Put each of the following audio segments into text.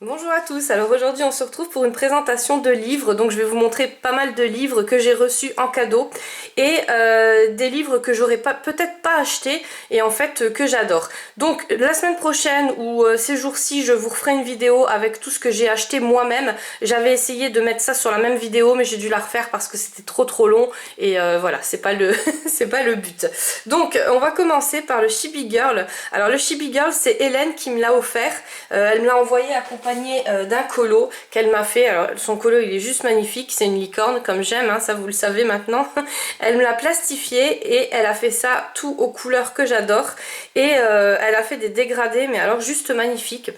Bonjour à tous, alors aujourd'hui on se retrouve pour une présentation de livres, donc je vais vous montrer pas mal de livres que j'ai reçus en cadeau et des livres que j'aurais peut-être pas achetés et en fait que j'adore. Donc la semaine prochaine ou ces jours-ci je vous referai une vidéo avec tout ce que j'ai acheté moi-même. J'avais essayé de mettre ça sur la même vidéo mais j'ai dû la refaire parce que c'était trop long et voilà, c'est pas le c'est pas le but. Donc on va commencer par le Chibi Girl. Alors le Chibi Girl c'est Hélène qui me l'a offert, elle me l'a envoyé accompagné d'un colo qu'elle m'a fait. Alors son colo il est juste magnifique, c'est une licorne comme j'aime, hein, ça vous le savez maintenant. Elle me l'a plastifié et elle a fait ça tout aux couleurs que j'adore et elle a fait des dégradés mais alors juste magnifiques.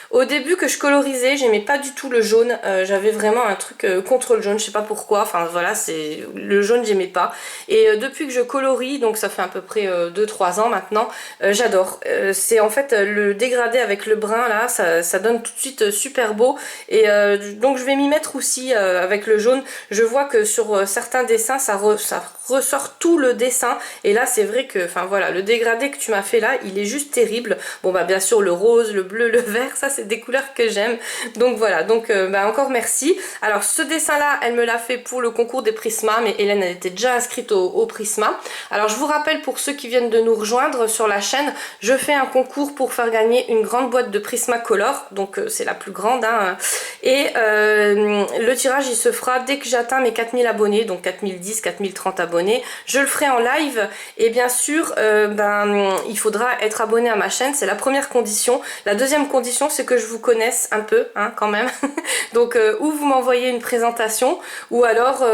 Au début que je colorisais, j'aimais pas du tout le jaune, j'avais vraiment un truc contre le jaune, je sais pas pourquoi, enfin voilà, c'est le jaune j'aimais pas. Et depuis que je colorie, donc ça fait à peu près 2-3 ans maintenant, j'adore. C'est en fait le dégradé avec le brun là, ça donne tout de suite super beau. Et donc je vais m'y mettre aussi avec le jaune. Je vois que sur certains dessins ça ressort tout le dessin. Et là c'est vrai que, enfin voilà, le dégradé que tu m'as fait là, il est juste terrible. Bon bah bien sûr le rose, le bleu, le vert, ça c'est des couleurs que j'aime. Donc voilà, donc bah, encore merci. Alors ce dessin là, elle me l'a fait pour le concours des Prisma, mais Hélène elle était déjà inscrite au Prisma. Alors je vous rappelle pour ceux qui viennent de nous rejoindre sur la chaîne, je fais un concours pour faire gagner une grande boîte de Prismacolor, donc c'est la plus grande, hein. Et le tirage il se fera dès que j'atteins mes 4000 abonnés, donc 4010, 4030 abonnés. Je le ferai en live et bien sûr il faudra être abonné à ma chaîne, c'est la première condition. La deuxième condition c'est que je vous connaisse un peu, hein, quand même. Donc ou vous m'envoyez une présentation ou alors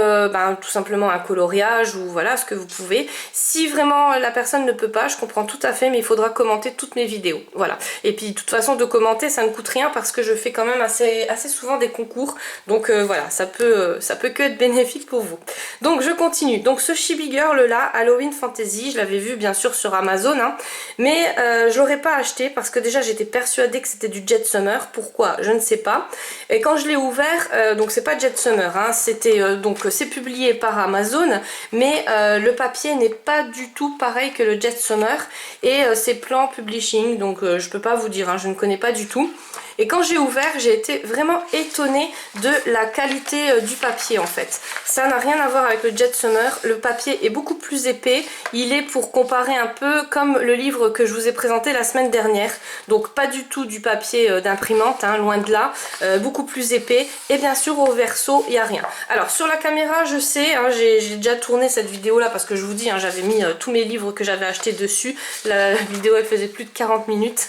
tout simplement un coloriage ou voilà ce que vous pouvez. Si vraiment la personne ne peut pas, je comprends tout à fait, mais il faudra commenter toutes mes vidéos, voilà. Et puis de toute façon de commenter ça ne coûte rien parce que je fais quand même assez souvent des concours, donc voilà, ça peut que être bénéfique pour vous. Donc je continue. Donc ce Chibi Girl là, Halloween Fantasy, je l'avais vu bien sûr sur Amazon, hein, mais je l'aurais pas acheté parce que déjà j'étais persuadée que c'était du Jet Summer. Pourquoi? Je ne sais pas. Et quand je l'ai ouvert, donc c'est pas Jet Summer, hein, c'était donc c'est publié par Amazon, mais le papier n'est pas du tout pareil que le Jet Summer et c'est Plan Publishing, donc je peux pas vous dire, hein, je ne connais pas du tout. Et quand j'ai ouvert, j'ai été vraiment étonnée de la qualité du papier en fait. Ça n'a rien à voir avec le Jet Summer, le papier est beaucoup plus épais, il est pour comparer un peu comme le livre que je vous ai présenté la semaine dernière. Donc pas du tout du papier d'imprimante, hein, loin de là, beaucoup plus épais. Et bien sûr au verso, il n'y a rien. Alors sur la caméra, je sais, hein, j'ai déjà tourné cette vidéo là parce que je vous dis, hein, j'avais mis tous mes livres que j'avais achetés dessus. La vidéo elle faisait plus de 40 minutes.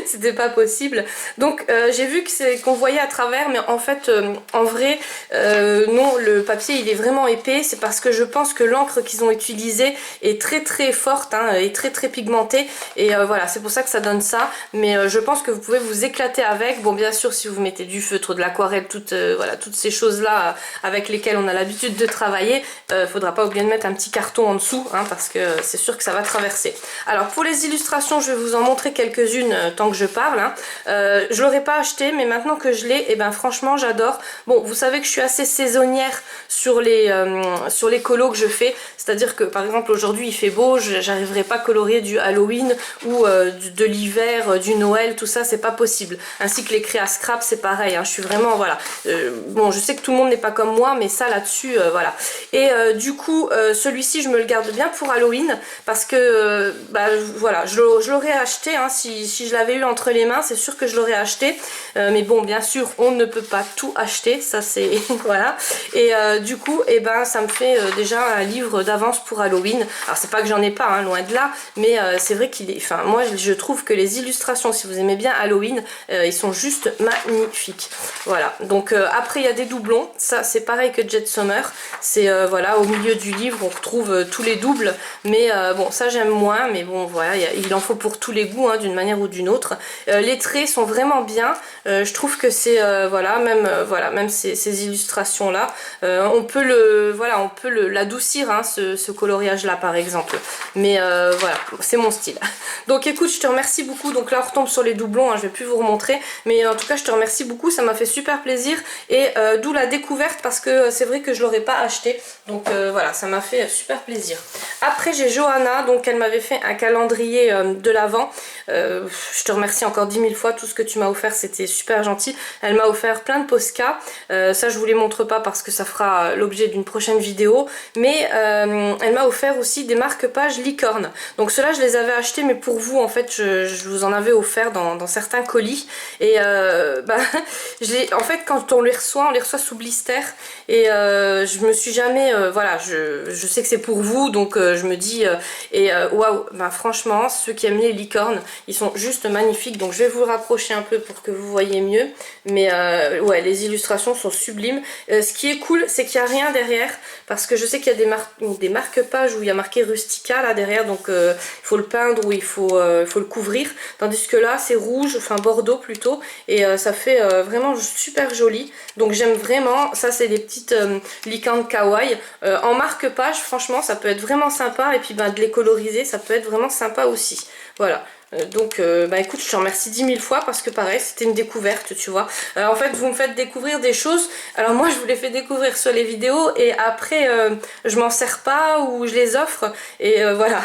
C'était pas possible. Donc j'ai vu qu'on voyait à travers, mais en fait en vrai non, le papier il est vraiment épais. C'est parce que je pense que l'encre qu'ils ont utilisée est très forte, hein, et très pigmentée, et voilà, c'est pour ça que ça donne ça. Mais je pense que vous pouvez vous éclater avec. Bon bien sûr si vous mettez du feutre, de l'aquarelle, voilà, toutes ces choses là avec lesquelles on a l'habitude de travailler, faudra pas oublier de mettre un petit carton en dessous, hein, parce que c'est sûr que ça va traverser. Alors pour les illustrations, je vais vous en montrer quelques-unes tant que je parle, hein. Je l'aurais pas acheté, mais maintenant que je l'ai, et ben franchement j'adore. Bon, vous savez que je suis assez saisonnière sur les colos que je fais, c'est-à-dire que par exemple aujourd'hui il fait beau, j'arriverai pas à colorier du Halloween ou de l'hiver, du Noël, tout ça c'est pas possible. Ainsi que les créas scrap, c'est pareil, hein. Je suis vraiment, voilà, bon je sais que tout le monde n'est pas comme moi, mais ça là-dessus voilà. Et du coup celui-ci je me le garde bien pour Halloween parce que voilà, je l'aurais acheté, hein, si je l'avais eu entre les mains, c'est sûr que je l'aurais acheté, mais bon bien sûr on ne peut pas tout acheter, ça c'est voilà. Et du coup et ben ça me fait déjà un livre d'avance pour Halloween. Alors c'est pas que j'en ai pas, hein, loin de là, mais c'est vrai qu'il est, enfin moi je trouve que les illustrations, si vous aimez bien Halloween, ils sont juste magnifiques. Voilà, donc après il y a des doublons, ça c'est pareil que Jet Summer, c'est voilà, au milieu du livre on retrouve tous les doubles, mais bon ça j'aime moins, mais bon voilà, il en faut pour tous les goûts, hein, d'une manière ou d'une autre. Les traits sont vraiment bien, je trouve que c'est voilà, même ces illustrations là, on peut l'adoucir, hein, ce coloriage là par exemple, mais voilà, c'est mon style. Donc écoute, je te remercie beaucoup. Donc là on retombe sur les doublons, hein, je vais plus vous remontrer, mais en tout cas je te remercie beaucoup, ça m'a fait super plaisir, et d'où la découverte parce que c'est vrai que je l'aurais pas acheté, donc voilà, ça m'a fait super plaisir. Après j'ai Johanna, donc elle m'avait fait un calendrier de l'Avent. Je je te remercie encore 10 000 fois, tout ce que tu m'as offert c'était super gentil. Elle m'a offert plein de Posca, ça je vous les montre pas parce que ça fera l'objet d'une prochaine vidéo, mais elle m'a offert aussi des marque-pages licorne. Donc ceux-là je les avais achetés mais pour vous en fait je vous en avais offert dans certains colis et en fait quand on les reçoit sous blister et je me suis jamais voilà, je sais que c'est pour vous donc je me dis waouh, ben franchement ceux qui aiment les licornes ils sont juste magnifiques, donc je vais vous le rapprocher un peu pour que vous voyez mieux, mais ouais, les illustrations sont sublimes. Ce qui est cool c'est qu'il n'y a rien derrière parce que je sais qu'il y a des marque-pages où il y a marqué Rustica là derrière, donc il faut le peindre ou il faut le couvrir, tandis que là c'est rouge, enfin bordeaux plutôt, et ça fait vraiment super joli, donc j'aime vraiment. Ça c'est des petites licornes kawaii en marque-page, franchement ça peut être vraiment sympa, et puis ben, de les coloriser ça peut être vraiment sympa aussi, voilà. Donc bah écoute, je te remercie 10 000 fois parce que pareil c'était une découverte, tu vois. En fait vous me faites découvrir des choses, alors moi je vous les fais découvrir sur les vidéos et après je m'en sers pas ou je les offre et voilà.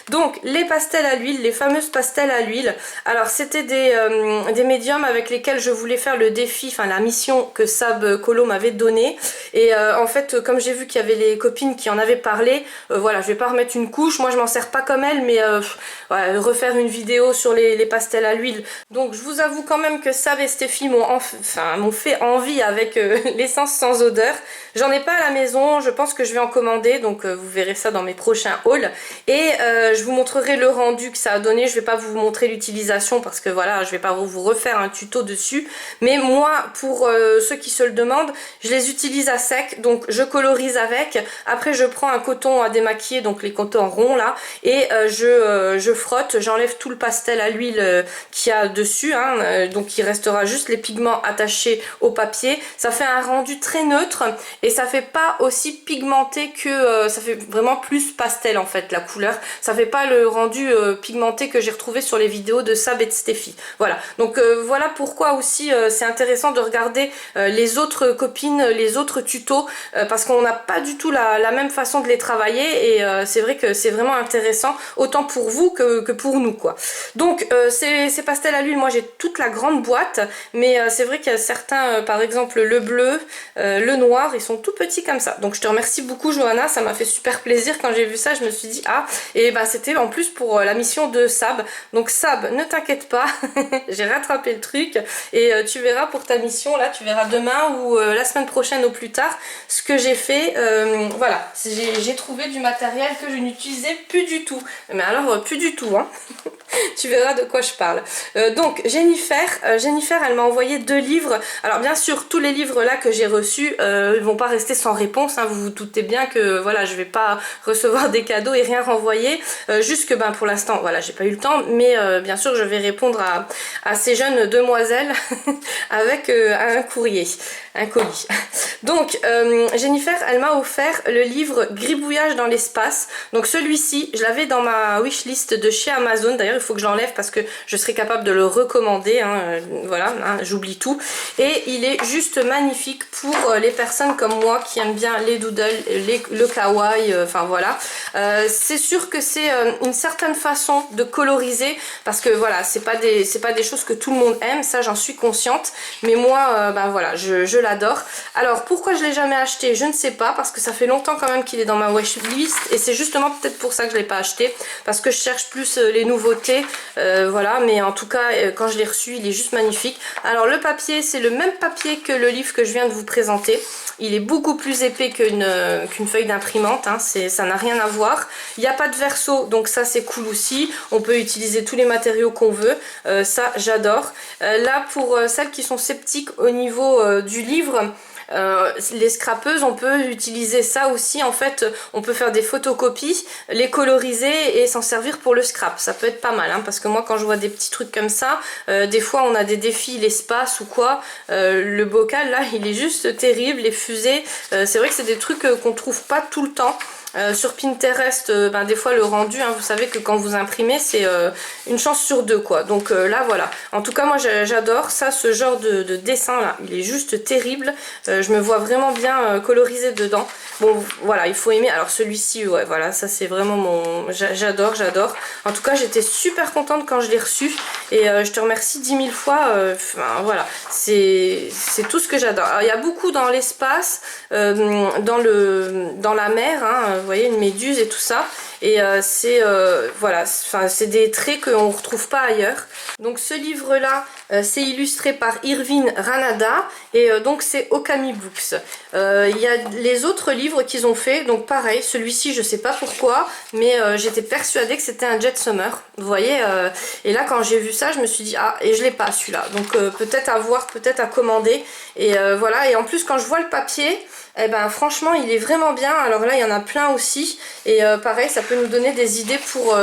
Donc les pastels à l'huile, les fameuses pastels à l'huile, alors c'était des médiums avec lesquels je voulais faire le défi, enfin la mission que Sab Colo m'avait donnée, et en fait comme j'ai vu qu'il y avait les copines qui en avaient parlé, voilà, je vais pas remettre une couche, moi je m'en sers pas comme elle, mais voilà, refaire une vidéo sur les pastels à l'huile. Donc je vous avoue quand même que Sab et Steffi m'ont fait envie avec l'essence sans odeur. J'en ai pas à la maison, je pense que je vais en commander, donc vous verrez ça dans mes prochains hauls. Et je vous montrerai le rendu que ça a donné. Je vais pas vous montrer l'utilisation parce que voilà, je vais pas vous refaire un tuto dessus. Mais moi, pour ceux qui se le demandent, je les utilise à sec, donc je colorise avec. Après je prends un coton à démaquiller, donc les cotons ronds là, et je frotte, j'enlève tout le pastel à l'huile qu'il y a dessus, hein, donc il restera juste les pigments attachés au papier. Ça fait un rendu très neutre et ça fait pas aussi pigmenté que ça fait vraiment plus pastel en fait la couleur. Ça fait pas le rendu pigmenté que j'ai retrouvé sur les vidéos de Sab et de Steffi. Voilà, donc voilà pourquoi aussi c'est intéressant de regarder les autres copines, les autres tutos, parce qu'on n'a pas du tout la même façon de les travailler, et c'est vrai que c'est vraiment intéressant autant pour vous que pour nous quoi. Donc ces pastels à l'huile, moi j'ai toute la grande boîte, mais c'est vrai qu'il y a certains, par exemple le bleu, le noir, ils sont tout petits comme ça. Donc je te remercie beaucoup Johanna, ça m'a fait super plaisir quand j'ai vu ça, je me suis dit ah, et bah c'était en plus pour la mission de Sab. Donc Sab, ne t'inquiète pas, j'ai rattrapé le truc, et tu verras pour ta mission, là tu verras demain ou la semaine prochaine au plus tard ce que j'ai fait. Voilà, j'ai trouvé du matériel que je n'utilisais plus du tout, mais alors plus du tout hein. Tu verras de quoi je parle. Donc Jennifer elle m'a envoyé 2 livres. Alors bien sûr tous les livres là que j'ai reçus ils vont pas rester sans réponse, hein. Vous vous doutez bien que voilà, je vais pas recevoir des cadeaux et rien renvoyer, juste que ben pour l'instant voilà, j'ai pas eu le temps, mais bien sûr je vais répondre à ces jeunes demoiselles avec un courrier, un colis. Donc Jennifer elle m'a offert le livre Gribouillage dans l'espace. Donc celui-ci je l'avais dans ma wishlist de chez Amazon, d'ailleurs il faut que je l'enlève parce que je serai capable de le recommander, hein, voilà, hein, j'oublie tout, et il est juste magnifique pour les personnes comme moi qui aiment bien les doodles, le kawaii, enfin voilà. C'est sûr que c'est une certaine façon de coloriser, parce que voilà, c'est pas des choses que tout le monde aime, ça j'en suis consciente, mais moi ben voilà, je l'adore. Alors pourquoi je l'ai jamais acheté, je ne sais pas, parce que ça fait longtemps quand même qu'il est dans ma wishlist, et c'est justement peut-être pour ça que je l'ai pas acheté, parce que je cherche plus les nouveautés, voilà, mais en tout cas quand je l'ai reçu il est juste magnifique. Alors le papier c'est le même papier que le livre que je viens de vous présenter, il est beaucoup plus épais qu'une feuille d'imprimante, hein, ça n'a rien à voir. Il n'y a pas de verso, donc ça c'est cool aussi, on peut utiliser tous les matériaux qu'on veut, ça j'adore. Là pour celles qui sont sceptiques au niveau du livre, les scrapeuses, on peut utiliser ça aussi, en fait on peut faire des photocopies, les coloriser et s'en servir pour le scrap, ça peut être pas mal, hein, parce que moi quand je vois des petits trucs comme ça, des fois on a des défis, l'espace ou quoi, le bocal là il est juste terrible, les fusées, c'est vrai que c'est des trucs qu'on trouve pas tout le temps. Sur Pinterest, ben, des fois le rendu, hein, vous savez que quand vous imprimez c'est une chance sur 2 quoi, donc là voilà, en tout cas moi j'adore ça, ce genre de dessin là, il est juste terrible, je me vois vraiment bien coloriser dedans. Bon voilà, il faut aimer, alors celui-ci ouais voilà, ça c'est vraiment mon, j'adore, en tout cas j'étais super contente quand je l'ai reçu, et je te remercie 10 000 fois. Enfin voilà, c'est tout ce que j'adore. Alors il y a beaucoup dans l'espace, dans la mer, hein, vous voyez, une méduse et tout ça. Et c'est voilà, enfin, c'est des traits qu'on ne retrouve pas ailleurs. Donc ce livre-là, c'est illustré par Irvine Ranada et donc c'est Okami Books. Il y a les autres livres qu'ils ont fait, donc pareil, celui-ci je sais pas pourquoi, mais j'étais persuadée que c'était un Jet Summer. Vous voyez, et là quand j'ai vu ça, je me suis dit ah, et je l'ai pas celui-là. Donc peut-être à voir, peut-être à commander. Et voilà, et en plus quand je vois le papier, eh ben franchement il est vraiment bien. Alors là il y en a plein aussi et pareil ça peut nous donner des idées pour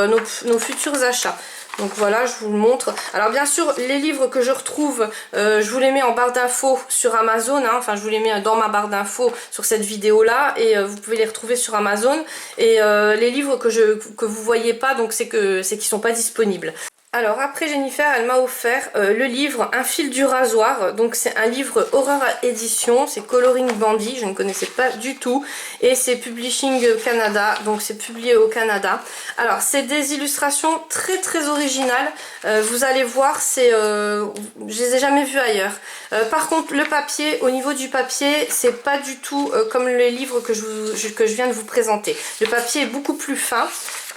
nos futurs achats. Donc voilà, je vous le montre. Alors bien sûr les livres que je retrouve, je vous les mets en barre d'infos sur Amazon, hein. Enfin je vous les mets dans ma barre d'infos sur cette vidéo là et vous pouvez les retrouver sur Amazon. Et les livres que vous voyez pas, donc c'est qu'ils sont pas disponibles. Alors après Jennifer, elle m'a offert le livre Un fil du rasoir. Donc c'est un livre horreur à édition, c'est Coloring Bandy, je ne connaissais pas du tout. Et c'est Publishing Canada, donc c'est publié au Canada. Alors c'est des illustrations très très originales. Vous allez voir, je les ai jamais vues ailleurs. Par contre le papier, au niveau du papier, c'est pas du tout comme les livres que je viens de vous présenter. Le papier est beaucoup plus fin.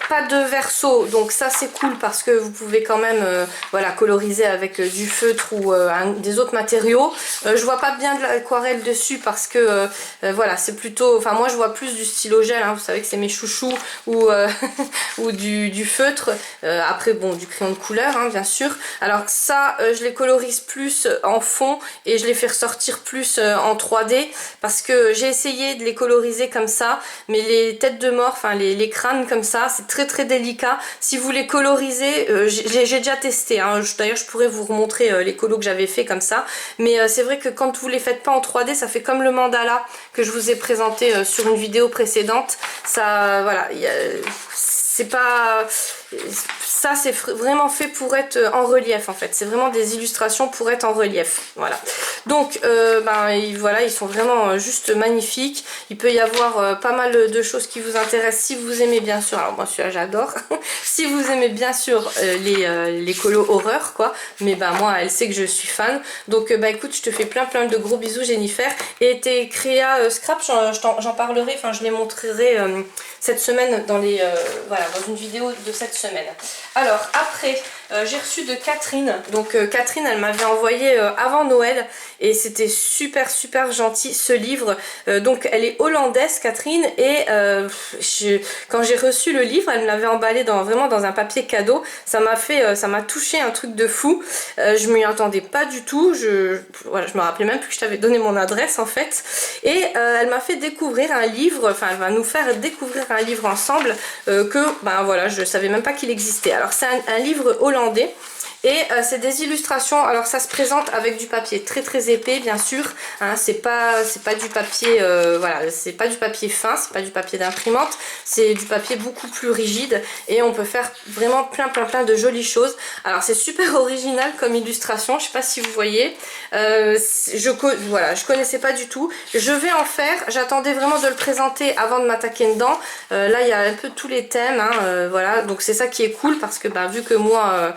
Pas de verso, donc ça c'est cool parce que vous pouvez quand même voilà, coloriser avec du feutre ou des autres matériaux. Je vois pas bien de l'aquarelle dessus parce que voilà, c'est plutôt, enfin moi je vois plus du stylo gel, hein, vous savez que c'est mes chouchous, ou, ou du feutre, après bon du crayon de couleur hein, bien sûr. Alors ça je les colorise plus en fond et je les fais ressortir plus en 3D parce que j'ai essayé de les coloriser comme ça, mais les têtes de mort, enfin les crânes comme ça, c'est très très délicat. Si vous les colorisez, j'ai déjà testé, hein. D'ailleurs je pourrais vous remontrer les colos que j'avais fait comme ça, mais c'est vrai que quand vous les faites pas en 3D, ça fait comme le mandala que je vous ai présenté sur une vidéo précédente. Ça, voilà, c'est pas... Ça c'est vraiment fait pour être en relief en fait, c'est vraiment des illustrations pour être en relief, voilà. Donc voilà, ils sont vraiment juste magnifiques. Il peut y avoir pas mal de choses qui vous intéressent si vous aimez bien sûr, alors moi celui-là j'adore, si vous aimez bien sûr les colos horreur quoi, mais moi elle sait que je suis fan. Donc écoute, je te fais plein de gros bisous Jennifer, et tes créas scrap, j'en parlerai, enfin je les montrerai cette semaine dans voilà, dans une vidéo de cette semaine. Alors après j'ai reçu de Catherine, donc Catherine elle m'avait envoyé avant Noël et c'était super gentil ce livre. Donc elle est hollandaise Catherine, et quand j'ai reçu le livre, elle me l'avait emballé vraiment dans un papier cadeau. Ça m'a touché un truc de fou. Je m'y attendais pas du tout, voilà, je me rappelais même plus que je t'avais donné mon adresse en fait. Et elle m'a fait découvrir un livre, enfin elle va nous faire découvrir un livre ensemble que voilà, je savais même pas qu'il existait. Alors c'est un livre hollandais. Et c'est des illustrations, alors ça se présente avec du papier très épais bien sûr, hein, c'est pas du papier, voilà, c'est pas du papier fin, c'est pas du papier d'imprimante, c'est du papier beaucoup plus rigide et on peut faire vraiment plein de jolies choses. Alors c'est super original comme illustration, je sais pas si vous voyez, voilà, je connaissais pas du tout, je vais en faire, j'attendais vraiment de le présenter avant de m'attaquer dedans. Là il y a un peu tous les thèmes, hein, voilà, donc c'est ça qui est cool parce que vu que moi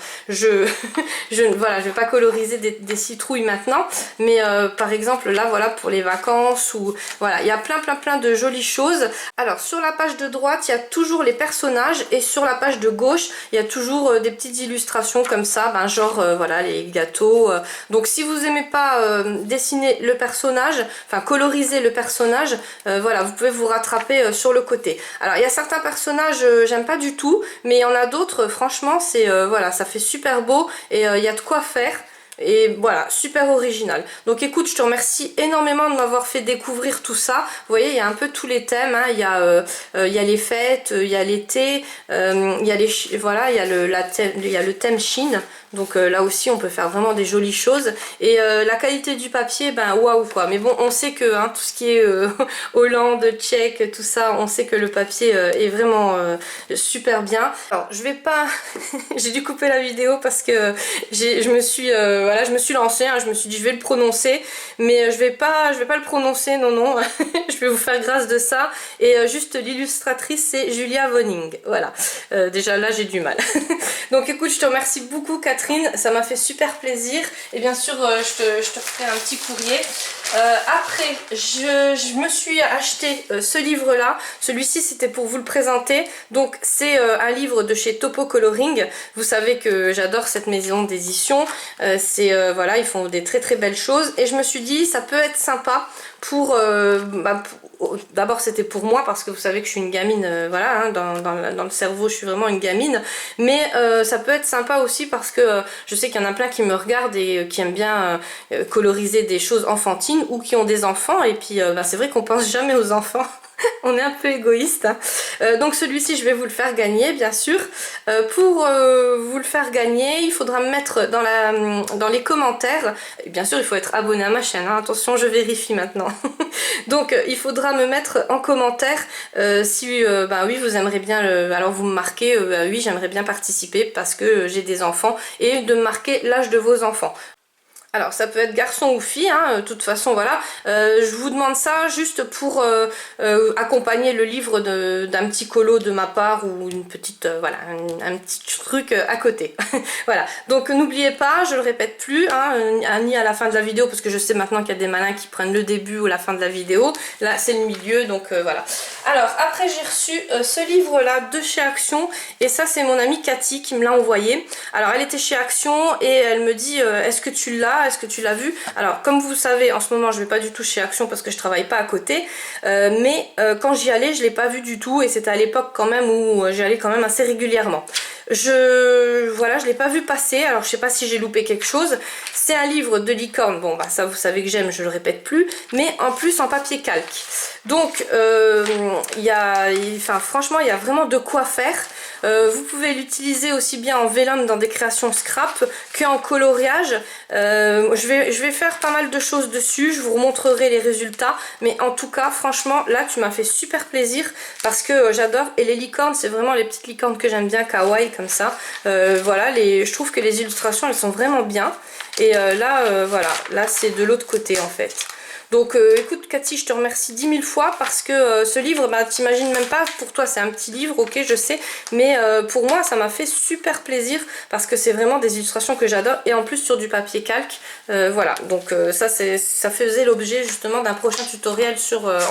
voilà, je vais pas coloriser des citrouilles maintenant, mais par exemple là voilà pour les vacances, ou voilà, il y a plein de jolies choses. Alors sur la page de droite il y a toujours les personnages, et sur la page de gauche il y a toujours des petites illustrations comme ça, genre voilà, les gâteaux. Donc si vous aimez pas dessiner le personnage, enfin coloriser le personnage, voilà, vous pouvez vous rattraper sur le côté. Alors il y a certains personnages j'aime pas du tout, mais il y en a d'autres franchement c'est voilà, ça fait super beau. Et il y a de quoi faire. Et voilà, super original. Donc écoute, je te remercie énormément de m'avoir fait découvrir tout ça. Vous voyez, il y a un peu tous les thèmes, hein. Il y a les fêtes, il y a l'été, il y a voilà, il y a le thème Chine. Donc là aussi on peut faire vraiment des jolies choses. Et la qualité du papier, waouh quoi. Mais bon, on sait que tout ce qui est Hollande, Tchèque, tout ça, on sait que le papier est vraiment super bien. Alors je vais pas j'ai dû couper la vidéo parce que je me suis voilà, je me suis lancée, hein. Je me suis dit je vais le prononcer, mais je vais pas le prononcer, non je vais vous faire grâce de ça. Et juste l'illustratrice c'est Julia Voning, voilà. Déjà là j'ai du mal. Donc écoute, je te remercie beaucoup Catherine Catherine, ça m'a fait super plaisir et bien sûr je te ferai un petit courrier. Après je me suis acheté ce livre là, celui-ci c'était pour vous le présenter, donc c'est un livre de chez Topo Coloring. Vous savez que j'adore cette maison d'édition, voilà, ils font des très très belles choses et je me suis dit ça peut être sympa pour d'abord c'était pour moi parce que vous savez que je suis une gamine, voilà, hein, dans le cerveau je suis vraiment une gamine, mais ça peut être sympa aussi parce que je sais qu'il y en a plein qui me regardent et qui aiment bien coloriser des choses enfantines ou qui ont des enfants et puis c'est vrai qu'on pense jamais aux enfants. On est un peu égoïste, hein. Donc celui-ci je vais vous le faire gagner bien sûr. Pour vous le faire gagner il faudra me mettre dans les commentaires, et bien sûr il faut être abonné à ma chaîne, hein. Attention je vérifie maintenant. Donc il faudra me mettre en commentaire si oui vous aimeriez bien alors vous me marquez oui j'aimerais bien participer parce que j'ai des enfants et de me marquer l'âge de vos enfants. Alors ça peut être garçon ou fille, hein, de toute façon voilà, je vous demande ça juste pour accompagner le livre d'un petit colo de ma part ou une petite, voilà, un petit truc à côté. Voilà, donc n'oubliez pas, je le répète plus, hein, ni à la fin de la vidéo parce que je sais maintenant qu'il y a des malins qui prennent le début ou la fin de la vidéo, là c'est le milieu donc voilà. Alors après j'ai reçu ce livre là de chez Action et ça c'est mon amie Cathy qui me l'a envoyé. Alors elle était chez Action et elle me dit est-ce que tu l'as? Est-ce que tu l'as vu? Alors comme vous savez en ce moment je vais pas du tout chez Action parce que je travaille pas à côté, mais quand j'y allais je l'ai pas vu du tout et c'était à l'époque quand même où j'y allais quand même assez régulièrement. Voilà, je l'ai pas vu passer, alors je sais pas si j'ai loupé quelque chose. C'est un livre de licorne, bon ça vous savez que j'aime, je le répète plus, mais en plus en papier calque. Donc franchement il y a vraiment de quoi faire. Vous pouvez l'utiliser aussi bien en vélum dans des créations scrap qu'en coloriage. Je vais faire pas mal de choses dessus, je vous remontrerai les résultats, mais en tout cas franchement là tu m'as fait super plaisir parce que j'adore, et les licornes c'est vraiment les petites licornes que j'aime bien, kawaii comme ça. Voilà, je trouve que les illustrations elles sont vraiment bien et voilà, là c'est de l'autre côté en fait. Donc écoute Cathy, je te remercie 10 000 fois parce que ce livre, t'imagines même pas, pour toi c'est un petit livre, ok je sais, mais pour moi ça m'a fait super plaisir parce que c'est vraiment des illustrations que j'adore et en plus sur du papier calque, voilà, donc ça faisait l'objet justement d'un prochain tutoriel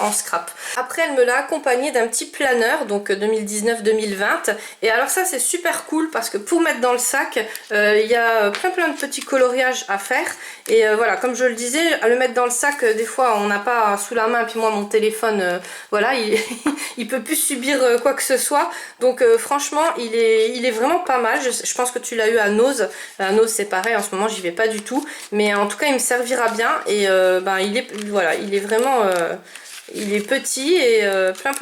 en scrap. Après elle me l'a accompagné d'un petit planeur, donc 2019-2020, et alors ça c'est super cool parce que pour mettre dans le sac, il y a plein de petits coloriages à faire et voilà, comme je le disais, à le mettre dans le sac, des fois on n'a pas sous la main, puis moi mon téléphone voilà il peut plus subir quoi que ce soit, donc franchement il est vraiment pas mal. Je pense que tu l'as eu à Nose. À Nose c'est pareil, en ce moment j'y vais pas du tout, mais en tout cas il me servira bien et il est vraiment il est petit et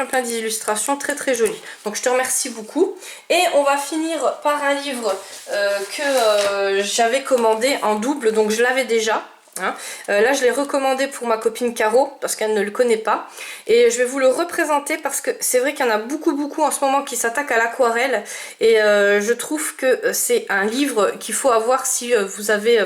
plein d'illustrations très jolies. Donc je te remercie beaucoup. Et on va finir par un livre que j'avais commandé en double, donc je l'avais déjà. Hein. Là je l'ai recommandé pour ma copine Caro parce qu'elle ne le connaît pas et je vais vous le représenter parce que c'est vrai qu'il y en a beaucoup en ce moment qui s'attaquent à l'aquarelle et je trouve que c'est un livre qu'il faut avoir si vous avez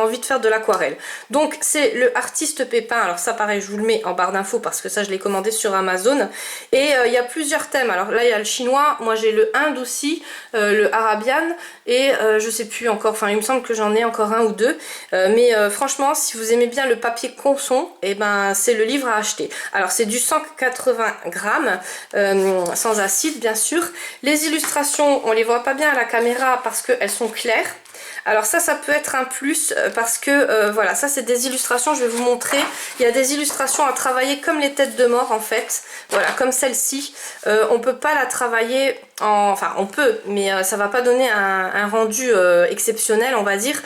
envie de faire de l'aquarelle. Donc c'est le Artiste Pépin. Alors ça pareil je vous le mets en barre d'infos parce que ça je l'ai commandé sur Amazon et il y a plusieurs thèmes. Alors là il y a le chinois, moi j'ai le Inde aussi, le arabian et je sais plus encore, enfin il me semble que j'en ai encore un ou deux, mais franchement si vous aimez bien le papier conson, et c'est le livre à acheter. Alors c'est du 180 grammes sans acide bien sûr. Les illustrations on les voit pas bien à la caméra parce qu'elles sont claires. Alors ça peut être un plus parce que voilà, ça c'est des illustrations, je vais vous montrer. Il y a des illustrations à travailler comme les têtes de mort en fait. Voilà, comme celle-ci. On peut pas la travailler enfin on peut, mais ça va pas donner un rendu exceptionnel on va dire.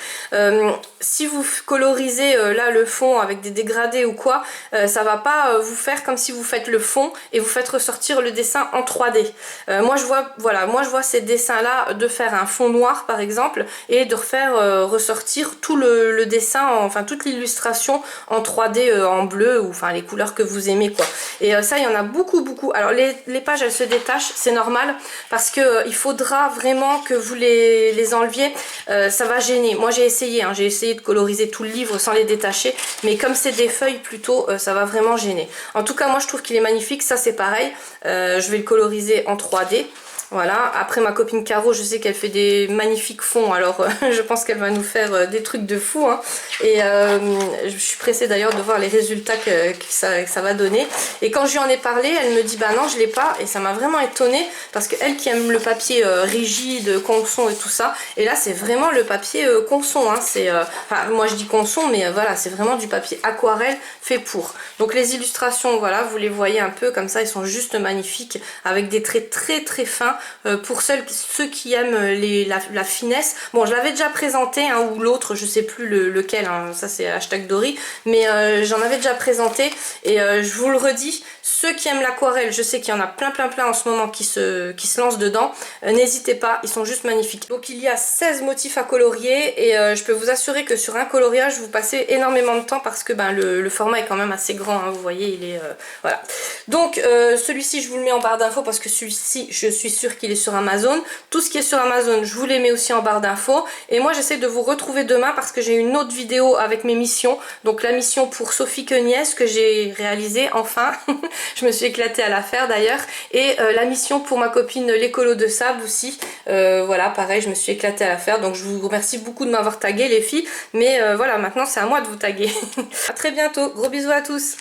Si vous colorisez là le fond avec des dégradés ou quoi, ça va pas vous faire comme si vous faites le fond et vous faites ressortir le dessin en 3D. Moi je vois ces dessins là de faire un fond noir par exemple et de refaire ressortir tout le dessin, enfin toute l'illustration en 3D en bleu ou enfin les couleurs que vous aimez quoi. Et ça il y en a beaucoup. Alors les pages elles se détachent, c'est normal parce que il faudra vraiment que vous les enleviez, ça va gêner. Moi j'ai essayé de coloriser tout le livre sans les détacher, mais comme c'est des feuilles plutôt, ça va vraiment gêner. En tout cas moi je trouve qu'il est magnifique, ça c'est pareil, je vais le coloriser en 3D. Voilà, après ma copine Caro, je sais qu'elle fait des magnifiques fonds, alors je pense qu'elle va nous faire des trucs de fou, hein. Et je suis pressée d'ailleurs de voir les résultats que ça va donner. Et quand je lui en ai parlé, elle me dit bah non je l'ai pas, et ça m'a vraiment étonnée parce qu'elle qui aime le papier rigide, conson et tout ça, et là c'est vraiment le papier conson, hein. Enfin, moi je dis conson, mais voilà, c'est vraiment du papier aquarelle fait pour. Donc les illustrations, voilà, vous les voyez un peu comme ça, ils sont juste magnifiques avec des traits très très fins. Pour ceux qui aiment la finesse, bon je l'avais déjà présenté hein, ou l'autre, je sais plus lequel, hein, ça c'est hashtag Dory, mais j'en avais déjà présenté et je vous le redis, ceux qui aiment l'aquarelle, je sais qu'il y en a plein en ce moment qui se lancent dedans, n'hésitez pas, ils sont juste magnifiques. Donc il y a 16 motifs à colorier et je peux vous assurer que sur un coloriage vous passez énormément de temps parce que ben, le format est quand même assez grand, hein, vous voyez, il est voilà. Donc celui-ci je vous le mets en barre d'infos parce que celui-ci je suis sûre qu'il est sur Amazon. Tout ce qui est sur Amazon je vous les mets aussi en barre d'infos et moi j'essaie de vous retrouver demain parce que j'ai une autre vidéo avec mes missions, donc la mission pour Sophie Queniès que j'ai réalisée enfin. Je me suis éclatée à la faire d'ailleurs, et la mission pour ma copine l'écolo de sable aussi, voilà pareil je me suis éclatée à la faire, donc je vous remercie beaucoup de m'avoir tagué les filles, mais voilà maintenant c'est à moi de vous taguer. À très bientôt, gros bisous à tous.